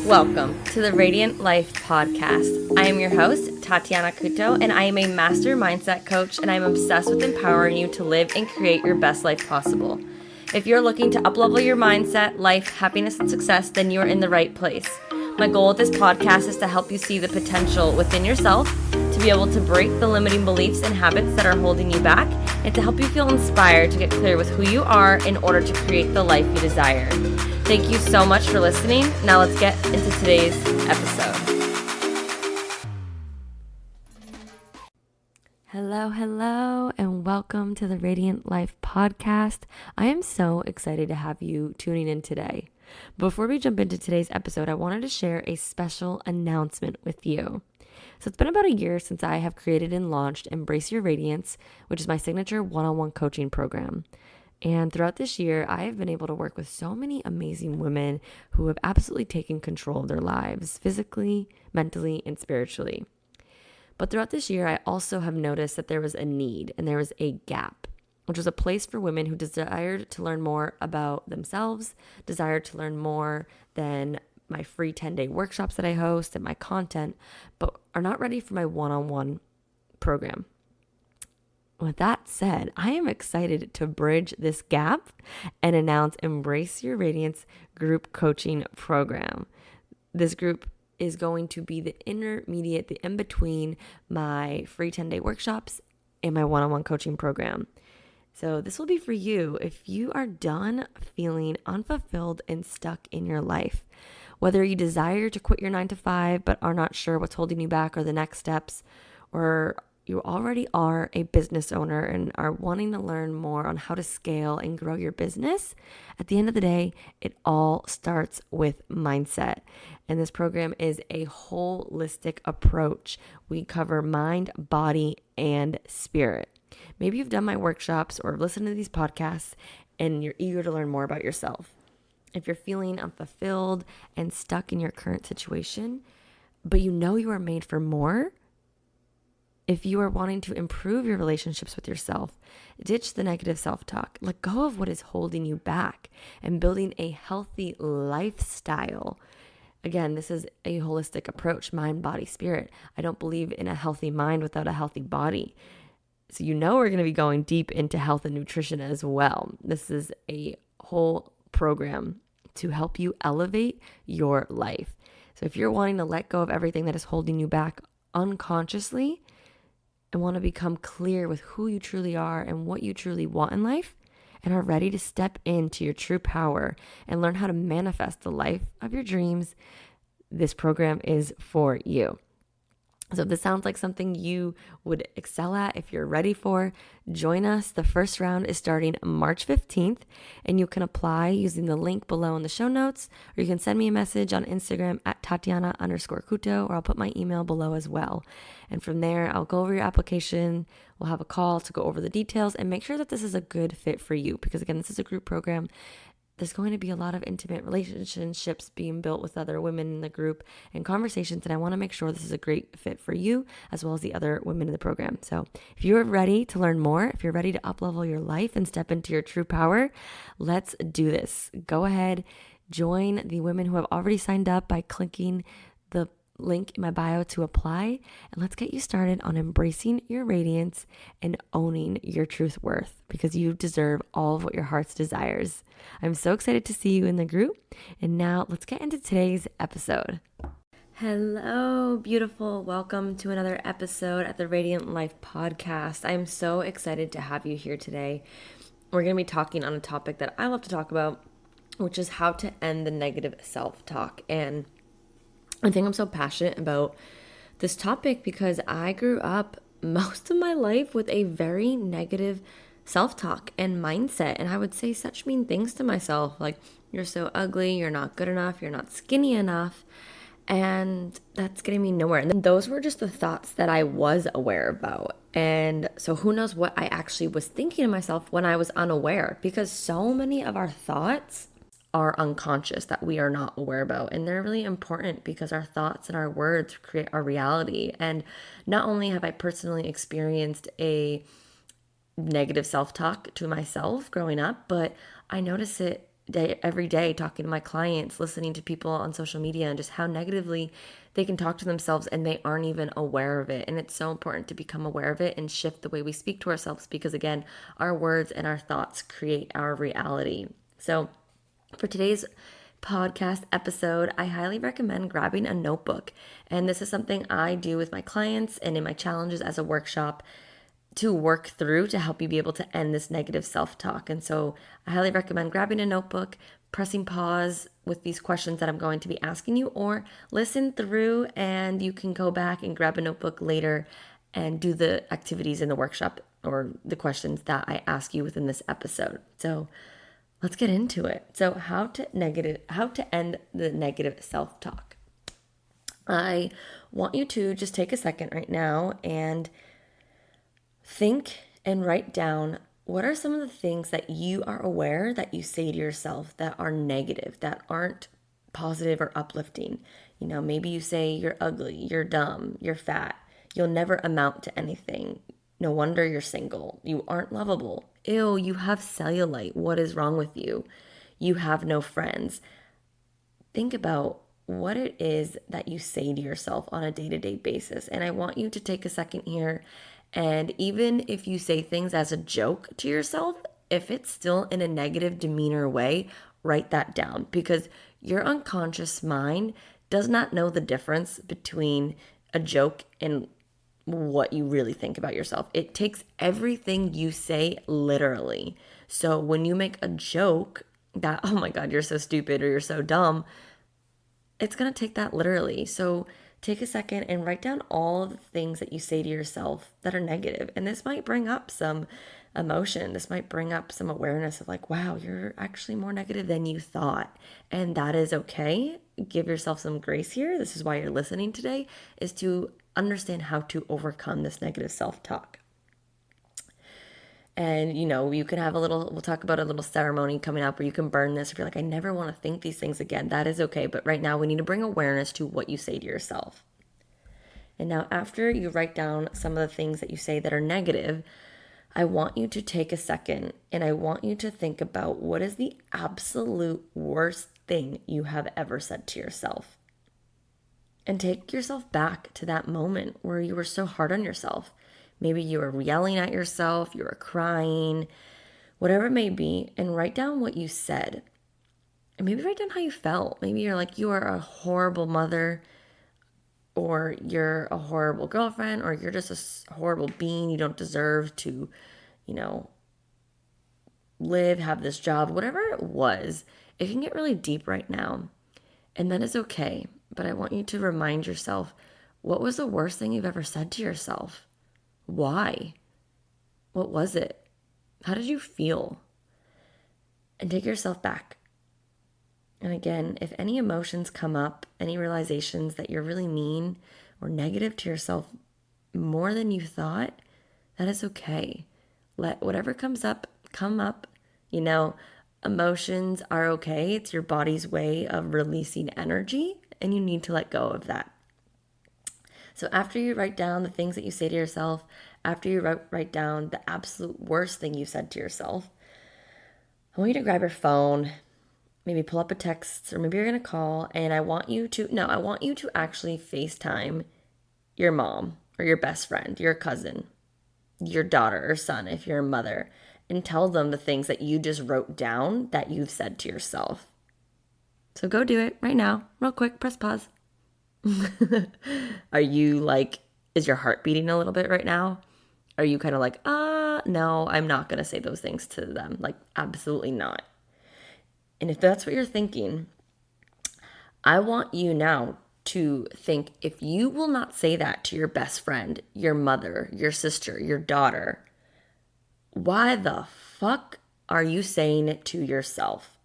Welcome to the Radiant Life podcast. I am your host, Tatiana, and I am a master mindset coach, and I'm obsessed with empowering you to live and create your best life possible. If you're looking to uplevel your mindset, life, happiness, and success, then you are in the right place. My goal with this podcast is to help you see the potential within yourself, to be able to break the limiting beliefs and habits that are holding you back, and to help you feel inspired to get clear with who you are in order to create the life you desire. Thank you so much for listening. Now let's get into today's episode. Hello, and welcome to the Radiant Life podcast. I am so excited to have you tuning in today. Before we jump into today's episode, I wanted to share a special announcement with you. So it's been about a year since I have created and launched Embrace Your Radiance, which is my signature one-on-one coaching program. And throughout this year, I have been able to work with so many amazing women who have absolutely taken control of their lives, physically, mentally, and spiritually. But throughout this year, I also have noticed that there was a need and there was a gap, which was a place for women who desired to learn more about themselves, desired to learn more than my free 10-day workshops that I host and my content, but are not ready for my one-on-one program. With that said, I am excited to bridge this gap and announce Embrace Your Radiance group coaching program. This group is going to be the intermediate, the in-between my free 10-day workshops and my one-on-one coaching program. So this will be for you if you are done feeling unfulfilled and stuck in your life. Whether you desire to quit your 9-to-5 but are not sure what's holding you back or the next steps, or you already are a business owner and are wanting to learn more on how to scale and grow your business, at the end of the day, it all starts with mindset. And this program is a holistic approach. We cover mind, body, and spirit. Maybe you've done my workshops or listened to these podcasts and you're eager to learn more about yourself. If you're feeling unfulfilled and stuck in your current situation, but you know you are made for more, if you are wanting to improve your relationships with yourself, ditch the negative self-talk, let go of what is holding you back, and building a healthy lifestyle. Again, this is a holistic approach, mind, body, spirit. I don't believe in a healthy mind without a healthy body. So you know we're going to be going deep into health and nutrition as well. This is a whole program to help you elevate your life. So if you're wanting to let go of everything that is holding you back unconsciously, and want to become clear with who you truly are and what you truly want in life, and are ready to step into your true power and learn how to manifest the life of your dreams, this program is for you. So if this sounds like something you would excel at, if you're ready for, join us. The first round is starting March 15th, and you can apply using the link below in the show notes, or you can send me a message on Instagram at Tatiana_Couto, or I'll put my email below as well. And from there, I'll go over your application. We'll have a call to go over the details and make sure that this is a good fit for you. Because again, this is a group program. There's going to be a lot of intimate relationships being built with other women in the group and conversations, and I want to make sure this is a great fit for you as well as the other women in the program. So if you're ready to learn more, if you're ready to uplevel your life and step into your true power, let's do this. Go ahead, join the women who have already signed up by clicking the link in my bio to apply, and let's get you started on embracing your radiance and owning your truth worth, because you deserve all of what your heart's desires. I'm so excited to see you in the group, and now let's get into today's episode. Hello, beautiful. Welcome to another episode at the Radiant Life podcast. I'm so excited to have you here today. We're going to be talking on a topic that I love to talk about, which is how to end the negative self-talk. And I think I'm so passionate about this topic because I grew up most of my life with a very negative self-talk and mindset. And I would say such mean things to myself, like, you're so ugly, you're not good enough, you're not skinny enough. And that's getting me nowhere. And those were just the thoughts that I was aware about. And so who knows what I actually was thinking to myself when I was unaware, because so many of our thoughts are unconscious that we are not aware about, and they're really important because our thoughts and our words create our reality. And not only have I personally experienced a negative self-talk to myself growing up, but I notice it every day talking to my clients, listening to people on social media, and just how negatively they can talk to themselves and they aren't even aware of it. And it's so important to become aware of it and shift the way we speak to ourselves, because again, our words and our thoughts create our reality. So for today's podcast episode, I highly recommend grabbing a notebook. And this is something I do with my clients and in my challenges as a workshop to work through to help you be able to end this negative self-talk. And so I highly recommend grabbing a notebook, pressing pause with these questions that I'm going to be asking you, or listen through and you can go back and grab a notebook later and do the activities in the workshop or the questions that I ask you within this episode. So let's get into it. So how to end the negative self-talk. I want you to just take a second right now and think and write down, what are some of the things that you are aware that you say to yourself that are negative, that aren't positive or uplifting? Maybe you say you're ugly, you're dumb, you're fat, you'll never amount to anything. No wonder you're single. You aren't lovable. Ew, you have cellulite. What is wrong with you? You have no friends. Think about what it is that you say to yourself on a day-to-day basis. And I want you to take a second here. And even if you say things as a joke to yourself, if it's still in a negative demeanor way, write that down, because your unconscious mind does not know the difference between a joke and what you really think about yourself. It takes everything you say literally. So when you make a joke that, oh my God, you're so stupid or you're so dumb, it's going to take that literally. So take a second and write down all of the things that you say to yourself that are negative. And this might bring up some emotion. This might bring up some awareness of like, wow, you're actually more negative than you thought. And that is okay. Give yourself some grace here. This is why you're listening today, is to understand how to overcome this negative self-talk. And, you can have we'll talk about a little ceremony coming up where you can burn this. If you're like, I never want to think these things again, that is okay. But right now we need to bring awareness to what you say to yourself. And now after you write down some of the things that you say that are negative, I want you to take a second and I want you to think about, what is the absolute worst thing you have ever said to yourself? And take yourself back to that moment where you were so hard on yourself. Maybe you were yelling at yourself, you were crying, whatever it may be, and write down what you said. And maybe write down how you felt. Maybe you're like, you are a horrible mother, or you're a horrible girlfriend, or you're just a horrible being. You don't deserve to, live, have this job, whatever it was. It can get really deep right now. And that is okay. But I want you to remind yourself, what was the worst thing you've ever said to yourself? Why? What was it? How did you feel? And take yourself back. And again, if any emotions come up, any realizations that you're really mean or negative to yourself more than you thought, that is okay. Let whatever comes up, come up. Emotions are okay. It's your body's way of releasing energy, and you need to let go of that. So after you write down the things that you say to yourself, after you write down the absolute worst thing you said to yourself, I want you to grab your phone, maybe pull up a text, or maybe you're going to call, and I want you to actually FaceTime your mom or your best friend, your cousin, your daughter or son, if you're a mother, and tell them the things that you just wrote down that you've said to yourself. So go do it right now, real quick, press pause. Are you like, is your heart beating a little bit right now? Are you kind of like, no, I'm not going to say those things to them. Like, absolutely not. And if that's what you're thinking, I want you now to think, if you will not say that to your best friend, your mother, your sister, your daughter, why the fuck are you saying it to yourself?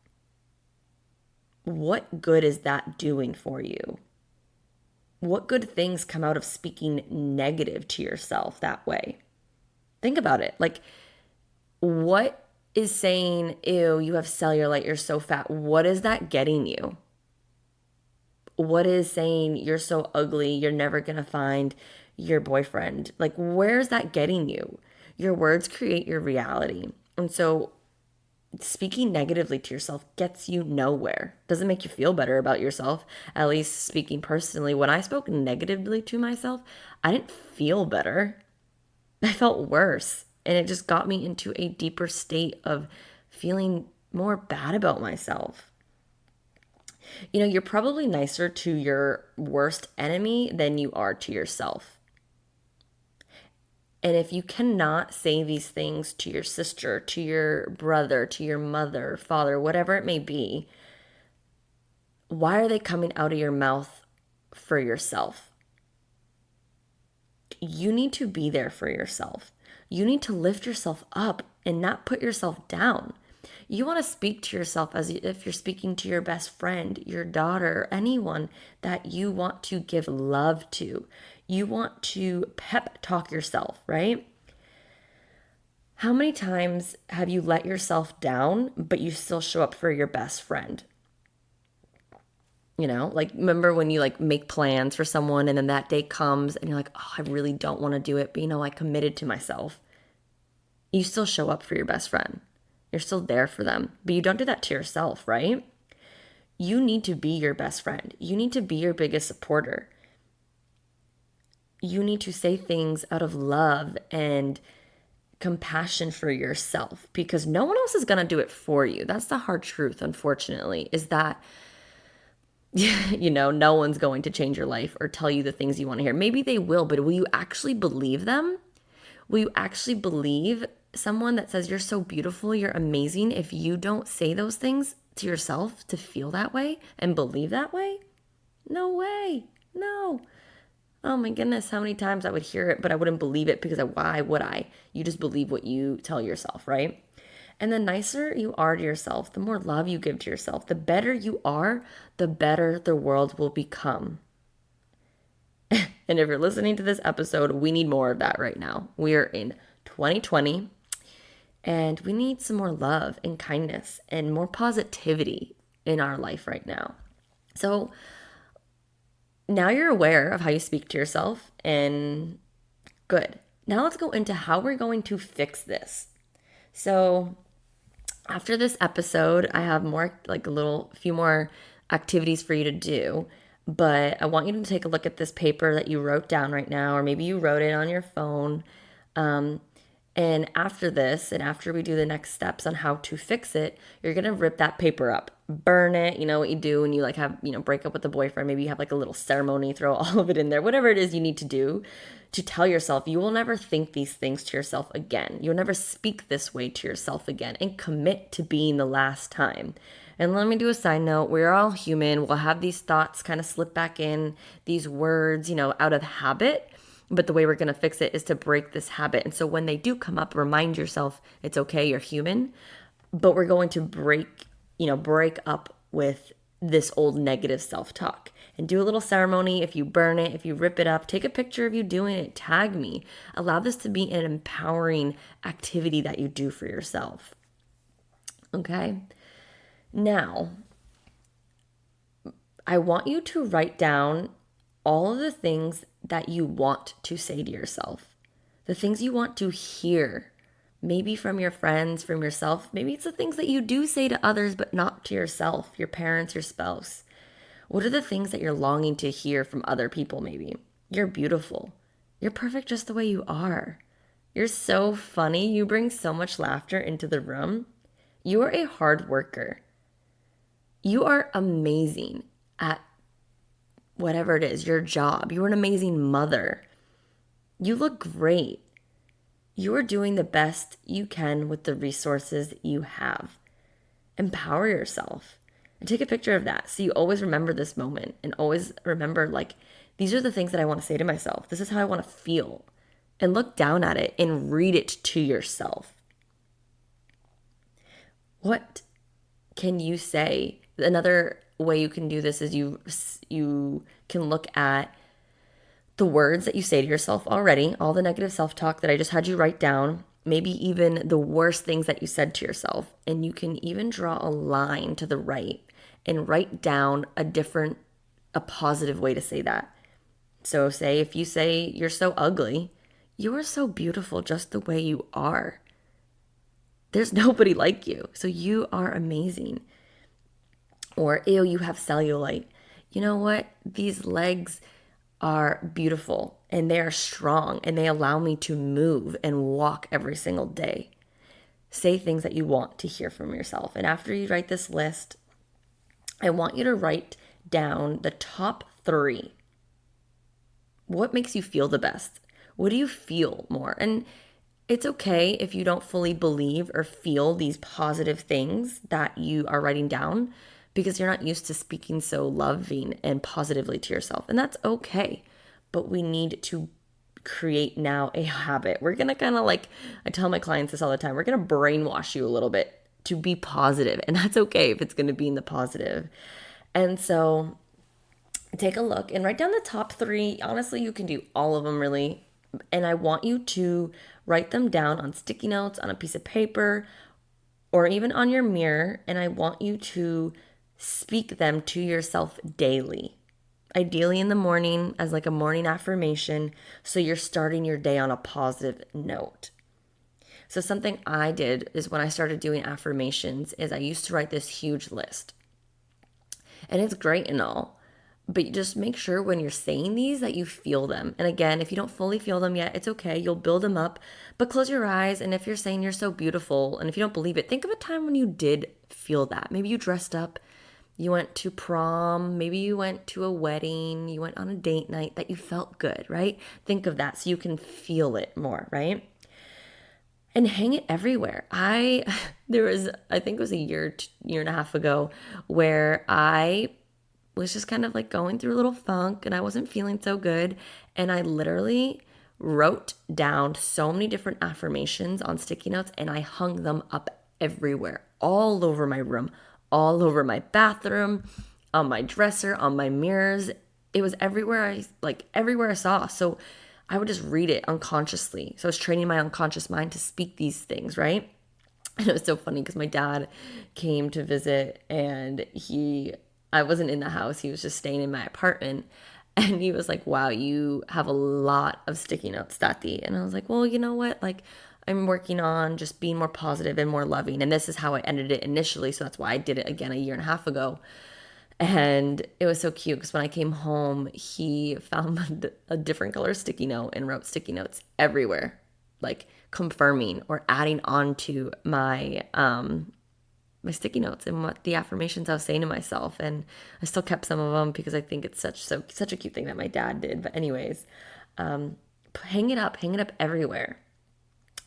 What good is that doing for you? What good things come out of speaking negative to yourself that way? Think about it. Like, what is saying, ew, you have cellulite, you're so fat? What is that getting you? What is saying, you're so ugly, you're never going to find your boyfriend? Like, where's that getting you? Your words create your reality. And so speaking negatively to yourself gets you nowhere. Doesn't make you feel better about yourself. At least speaking personally, when I spoke negatively to myself, I didn't feel better. I felt worse. And it just got me into a deeper state of feeling more bad about myself. You're probably nicer to your worst enemy than you are to yourself. And if you cannot say these things to your sister, to your brother, to your mother, father, whatever it may be, why are they coming out of your mouth for yourself? You need to be there for yourself. You need to lift yourself up and not put yourself down. You want to speak to yourself as if you're speaking to your best friend, your daughter, anyone that you want to give love to. You want to pep talk yourself, right? How many times have you let yourself down, but you still show up for your best friend? Remember when you make plans for someone and then that day comes and you're like, oh, I really don't want to do it, but I committed to myself. You still show up for your best friend. You're still there for them, but you don't do that to yourself, right? You need to be your best friend. You need to be your biggest supporter. You need to say things out of love and compassion for yourself because no one else is going to do it for you. That's the hard truth, unfortunately, is that no one's going to change your life or tell you the things you want to hear. Maybe they will, but will you actually believe them? Will you actually believe someone that says you're so beautiful, you're amazing, if you don't say those things to yourself to feel that way and believe that way? No way. No. Oh my goodness, how many times I would hear it, but I wouldn't believe it because why would I? You just believe what you tell yourself, right? And the nicer you are to yourself, the more love you give to yourself, the better you are, the better the world will become. And if you're listening to this episode, we need more of that right now. We are in 2020 and we need some more love and kindness and more positivity in our life right now. So now you're aware of how you speak to yourself, and good. Now let's go into how we're going to fix this. So after this episode, I have more, few more activities for you to do, but I want you to take a look at this paper that you wrote down right now, or maybe you wrote it on your phone. And after this, and after we do the next steps on how to fix it, you're going to rip that paper up, burn it. You know what you do when you have, break up with a boyfriend. Maybe you have a little ceremony, throw all of it in there, whatever it is you need to do to tell yourself you will never think these things to yourself again. You'll never speak this way to yourself again, and commit to being the last time. And let me do a side note. We're all human. We'll have these thoughts kind of slip back in, these words, out of habit. But the way we're going to fix it is to break this habit. And so when they do come up, remind yourself it's okay, you're human. But we're going to break up with this old negative self-talk. And do a little ceremony. If you burn it, if you rip it up, take a picture of you doing it, tag me. Allow this to be an empowering activity that you do for yourself. Okay? Now, I want you to write down all of the things that you want to say to yourself, the things you want to hear, maybe from your friends, from yourself. Maybe it's the things that you do say to others, but not to yourself, your parents, your spouse. What are the things that you're longing to hear from other people? Maybe you're beautiful. You're perfect just the way you are. You're so funny. You bring so much laughter into the room. You are a hard worker. You are amazing at whatever it is, your job. You're an amazing mother. You look great. You are doing the best you can with the resources that you have. Empower yourself and take a picture of that so you always remember this moment and always remember, these are the things that I want to say to myself. This is how I want to feel. And look down at it and read it to yourself. What can you say? Another way you can do this is you can look at the words that you say to yourself already, all the negative self-talk that I just had you write down, maybe even the worst things that you said to yourself. And you can even draw a line to the right and write down a positive way to say that. So say if you say you're so ugly, you are so beautiful just the way you are. There's nobody like you. So you are amazing. Or, ew, you have cellulite. You know what? These legs are beautiful and they are strong and they allow me to move and walk every single day. Say things that you want to hear from yourself. And after you write this list, I want you to write down the top 3. What makes you feel the best? What do you feel more? And it's okay if you don't fully believe or feel these positive things that you are writing down, because you're not used to speaking so loving and positively to yourself. And that's okay. But we need to create now a habit. We're going to kind of like, I tell my clients this all the time, we're going to brainwash you a little bit to be positive. And that's okay if it's going to be in the positive. And so take a look and write down the top 3. Honestly, you can do all of them really. And I want you to write them down on sticky notes, on a piece of paper, or even on your mirror. And I want you to speak them to yourself daily. Ideally in the morning as like a morning affirmation, so you're starting your day on a positive note. So something I did is when I started doing affirmations is I used to write this huge list. And it's great and all, but you just make sure when you're saying these that you feel them. And again, if you don't fully feel them yet, it's okay. You'll build them up, but close your eyes. And if you're saying you're so beautiful, and if you don't believe it, think of a time when you did feel that. Maybe you dressed up, you went to prom, maybe you went to a wedding, you went on a date night that you felt good, right? Think of that so you can feel it more, right? And hang it everywhere. I think it was a year and a half ago where I was just kind of like going through a little funk and I wasn't feeling so good. And I literally wrote down so many different affirmations on sticky notes and I hung them up everywhere, all over my room, all over my bathroom, on my dresser, on my mirrors. It was everywhere I saw. So I would just read it unconsciously. So I was training my unconscious mind to speak these things, right? And it was so funny because my dad came to visit and I wasn't in the house. He was just staying in my apartment. And he was like, wow, you have a lot of sticky notes, Tati. And I was like, well, you know what? Like, I'm working on just being more positive and more loving. And this is how I ended it initially. So that's why I did it again a year and a half ago. And it was so cute because when I came home, he found a different color sticky note and wrote sticky notes everywhere, like confirming or adding on to my my sticky notes and what the affirmations I was saying to myself. And I still kept some of them because I think it's such a cute thing that my dad did. But anyways, hang it up everywhere.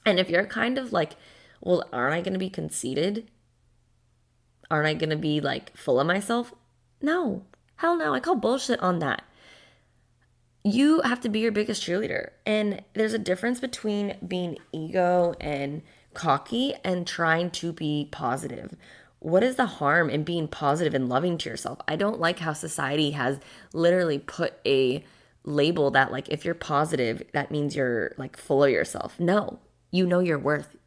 And if you're kind of like, well, aren't I going to be conceited? Aren't I going to be like full of myself? No, hell no. I call bullshit on that. You have to be your biggest cheerleader. And there's a difference between being ego and cocky and trying to be positive. What is the harm in being positive and loving to yourself? I don't like how society has literally put a label that like if you're positive, that means you're like full of yourself. No, you know your worth.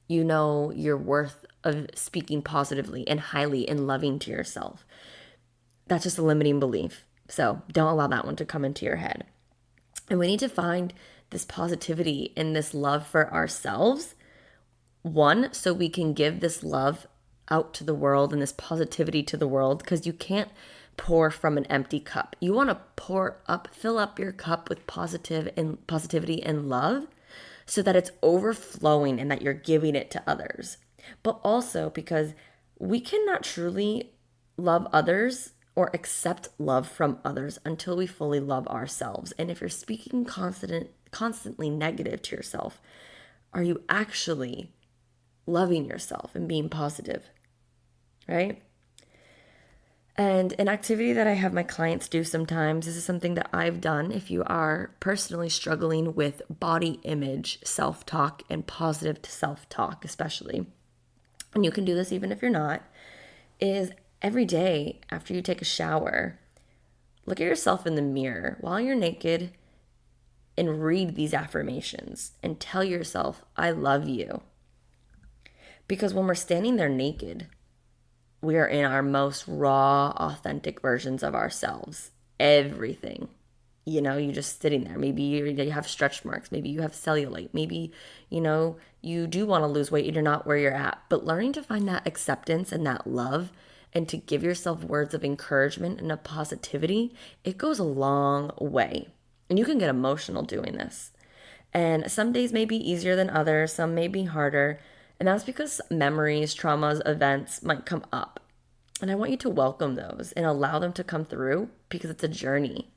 You know your worth of speaking positively and highly and loving to yourself. That's just a limiting belief. So don't allow that one to come into your head. And we need to find this positivity and this love for ourselves. One, so we can give this love out to the world and this positivity to the world, because you can't pour from an empty cup. You want to fill up your cup with positivity and love so that it's overflowing and that you're giving it to others. But also because we cannot truly love others or accept love from others until we fully love ourselves. And if you're speaking constantly negative to yourself, are you actually loving yourself and being positive, right? And an activity that I have my clients do sometimes, this is something that I've done if you are personally struggling with body image, self-talk, and positive self-talk especially, and you can do this even if you're not, is every day after you take a shower, look at yourself in the mirror while you're naked and read these affirmations and tell yourself, I love you. Because when we're standing there naked, we are in our most raw, authentic versions of ourselves. Everything. You know, you're just sitting there. Maybe you have stretch marks. Maybe you have cellulite. Maybe, you do want to lose weight and you're not where you're at. But learning to find that acceptance and that love and to give yourself words of encouragement and of positivity, it goes a long way. And you can get emotional doing this. And some days may be easier than others, some may be harder. And that's because memories, traumas, events might come up. And I want you to welcome those and allow them to come through because it's a journey.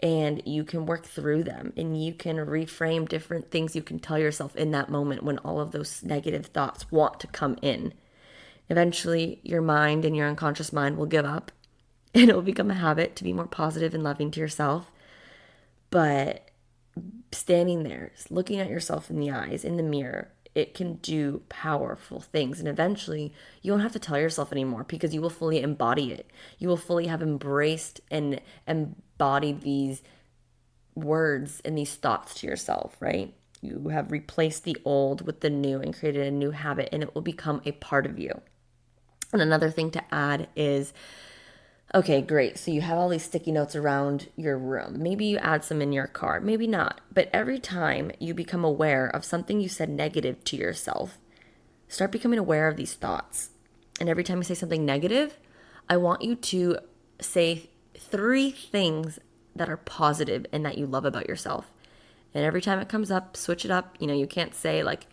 And you can work through them and you can reframe different things you can tell yourself in that moment when all of those negative thoughts want to come in. Eventually, your mind and your unconscious mind will give up and it will become a habit to be more positive and loving to yourself. But standing there, looking at yourself in the eyes, in the mirror, it can do powerful things. And eventually, you won't have to tell yourself anymore because you will fully embody it. You will fully have embraced and embodied these words and these thoughts to yourself, right? You have replaced the old with the new and created a new habit, and it will become a part of you. And another thing to add is, okay, great. So you have all these sticky notes around your room. Maybe you add some in your car, maybe not. But every time you become aware of something you said negative to yourself, start becoming aware of these thoughts. And every time you say something negative, I want you to say 3 things that are positive and that you love about yourself. And every time it comes up, switch it up. You can't say like,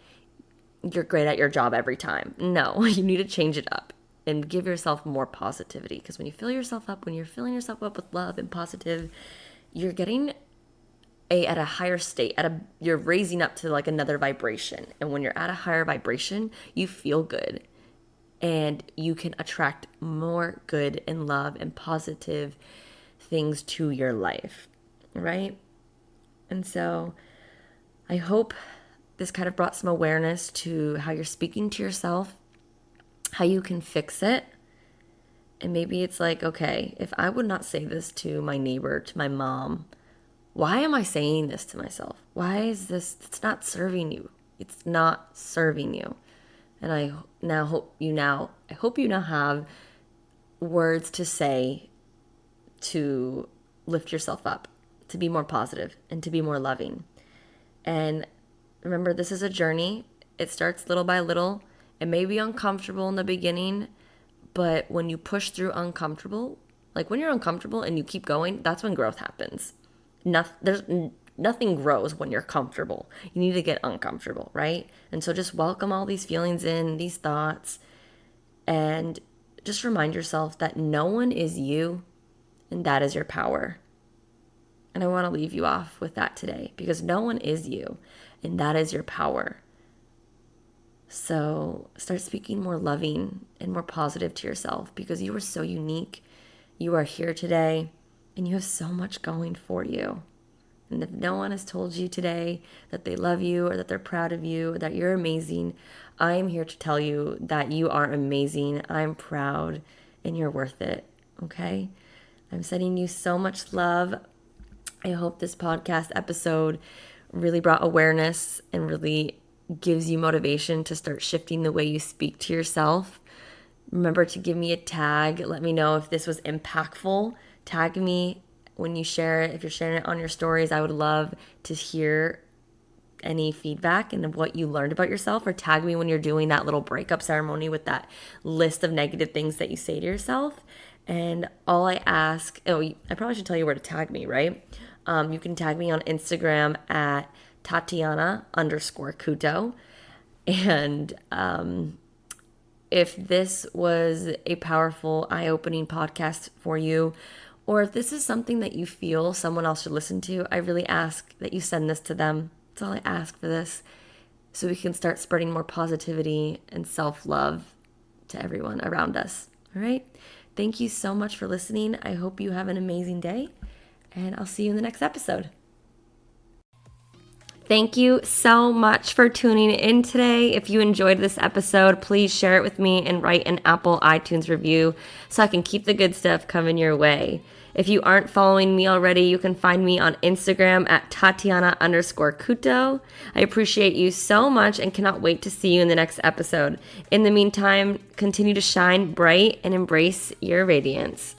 you're great at your job every time. No, you need to change it up and give yourself more positivity. Because when you fill yourself up, when you're filling yourself up with love and positive, you're getting at a higher state, you're raising up to like another vibration. And when you're at a higher vibration, you feel good and you can attract more good and love and positive things to your life, right? And so I hope this kind of brought some awareness to how you're speaking to yourself, how you can fix it. And maybe it's like, okay, if I would not say this to my neighbor, to my mom, why am I saying this to myself? Why is this? It's not serving you. It's not serving you. And I hope you now have words to say to lift yourself up, to be more positive and to be more loving. And remember, this is a journey. It starts little by little. It may be uncomfortable in the beginning, but when you push through uncomfortable, like when you're uncomfortable and you keep going, that's when growth happens. Nothing grows when you're comfortable. You need to get uncomfortable, right? And so just welcome all these feelings in, these thoughts, and just remind yourself that no one is you, and that is your power. And I want to leave you off with that today because no one is you, and that is your power. So start speaking more loving and more positive to yourself because you are so unique. You are here today and you have so much going for you. And if no one has told you today that they love you or that they're proud of you or that you're amazing, I am here to tell you that you are amazing. I'm proud and you're worth it. Okay? I'm sending you so much love. I hope this podcast episode really brought awareness and really gives you motivation to start shifting the way you speak to yourself. Remember to give me a tag. Let me know if this was impactful. Tag me when you share it. If you're sharing it on your stories, I would love to hear any feedback and what you learned about yourself, or tag me when you're doing that little breakup ceremony with that list of negative things that you say to yourself. And all I ask, I probably should tell you where to tag me, right? You can tag me on Instagram at Tatiana_Kuto. And if this was a powerful, eye-opening podcast for you, or if this is something that you feel someone else should listen to, I really ask that you send this to them. That's all I ask for this, so we can start spreading more positivity and self-love to everyone around us. All right? Thank you so much for listening. I hope you have an amazing day, and I'll see you in the next episode. Thank you so much for tuning in today. If you enjoyed this episode, please share it with me and write an Apple iTunes review so I can keep the good stuff coming your way. If you aren't following me already, you can find me on Instagram at Tatiana_Kuto. I appreciate you so much and cannot wait to see you in the next episode. In the meantime, continue to shine bright and embrace your radiance.